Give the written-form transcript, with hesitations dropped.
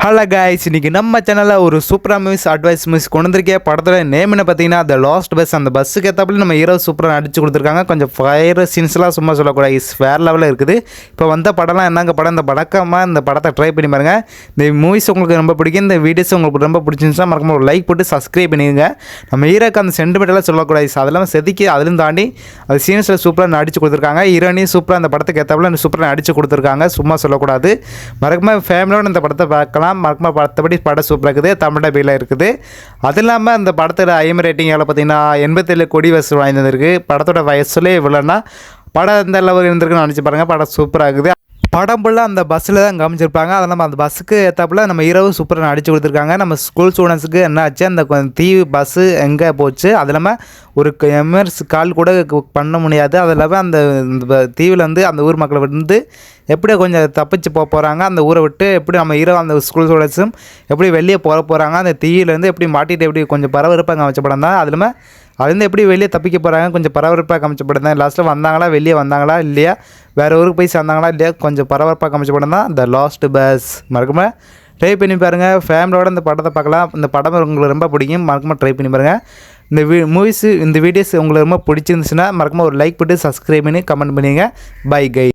Hello guys, இன்றைக்கி நம்ம சேனலில் ஒரு சூப்பராக மூவிஸ் அட்வைஸ் மூவிஸ் கொண்டு வந்திருக்கேன். படத்தோட நேம்னு பார்த்தீங்கன்னா த லாஸ்ட் பஸ். அந்த பஸ்ஸுக்கு ஏற்றப்பல நம்ம ஹீரோ சூப்பராக அடிச்சு கொடுத்துருக்காங்க. கொஞ்சம் ஃபயர் சீன்ஸ்லாம் சும்மா சொல்லக்கூடாது, வேறு லெவலில் இருக்குது. இப்போ வந்த படம்லாம் என்னங்க படம், இந்த படக்கமாக இந்த படத்தை ட்ரை பண்ணி பாருங்கள். இந்த மூவிஸ் உங்களுக்கு ரொம்ப பிடிக்கும், இந்த வீடியோஸ் உங்களுக்கு ரொம்ப பிடிச்சிருந்துச்சா மறக்காம ஒரு லைக் போட்டு சப்ஸ்கிரைப் பண்ணிடுங்க. நம்ம ஹீரோக்கு அந்த சென்டிமெண்ட்டெல்லாம் சொல்லக்கூடாது, அதெல்லாம் செதுக்கி அதிலும் தாண்டி அது சீன்ஸில் சூப்பராக அடிச்சு கொடுத்துருக்காங்க. ஹீரோனையும் சூப்பராக அந்த படத்துக்கு ஏற்றப்பல சூப்பராக அடிச்சு கொடுத்துருக்காங்க. சும்மா சொல்லக்கூடாது, மறக்காம ஃபேமிலியோட இந்த படத்தை பார்க்கலாம். மறக்காம பார்த்தபடி படம் சூப்பராக இருக்குது, தமிழ் டப்பில் இருக்குது. அது இல்லாமல் அந்த படத்தோட ஐஎம் ரேட்டிங் எவ்வளோ பார்த்தீங்கன்னா 87 கோடி வயசு வாய்ந்திருக்கு. படத்தோட வயசுலேயே இவ்வளோன்னா படம் எந்த அளவுக்கு இருந்திருக்குன்னு நினச்சி பாருங்கள். படம் சூப்பராக இருக்குது. படம் ஃபுல்லாக அந்த பஸ்ஸில் தான் காமிச்சிருப்பாங்க. அதை நம்ம அந்த பஸ்ஸுக்கு ஏற்றாப்புல நம்ம ஹீரோவும் சூப்பராக அடிச்சு கொடுத்துருக்காங்க. நம்ம ஸ்கூல் ஸ்டூடெண்ட்ஸுக்கு என்ன ஆச்சு, அந்த தீ பஸ்ஸு எங்கே போச்சு, அது இல்லாமல் ஒரு எமர்ஜென்சி கால் கூட பண்ண முடியாது. அது இல்லாமல் அந்த தீவில் வந்து அந்த ஊர் மக்களை வந்து எப்படி கொஞ்சம் தப்பிச்சு போகிறாங்க, அந்த ஊரை விட்டு எப்படி நம்ம ஹீரோ அந்த ஸ்கூல் ஸ்டூடெண்ட்ஸும் எப்படி வெளியே போகிறாங்க, அந்த தீயிலேருந்து எப்படி மாட்டிகிட்டு எப்படி கொஞ்சம் பரபரப்பாக காமிச்ச படம் தான். அது இல்லாமல் அதுலேருந்து எப்படி வெளியே தப்பிக்க போகிறாங்க, கொஞ்சம் பரபரப்பாக காமிச்ச படம் தான். லாஸ்ட்டில் வந்தாங்களா, வெளியே வந்தாங்களா இல்லையா, வேறு ஊருக்கு போய் சேர்ந்தாங்களா இல்லையா, கொஞ்சம் பரபரப்பாக காமிச்ச படம் தான் த லாஸ்ட் பஸ். மறக்காம ட்ரை பண்ணி பாருங்கள். ஃபேமிலியோட இந்த படத்தை பார்க்கலாம். இந்த படம் உங்களுக்கு ரொம்ப பிடிக்கும், மறக்காம ட்ரை பண்ணி பாருங்கள். இந்த மூவிஸு இந்த வீடியோஸ் உங்களுக்கு ரொம்ப பிடிச்சிருந்துச்சுன்னா மறக்காம ஒரு லைக் போட்டு சப்ஸ்கிரைப் பண்ணி கமெண்ட் பண்ணிடுங்க. பை கை.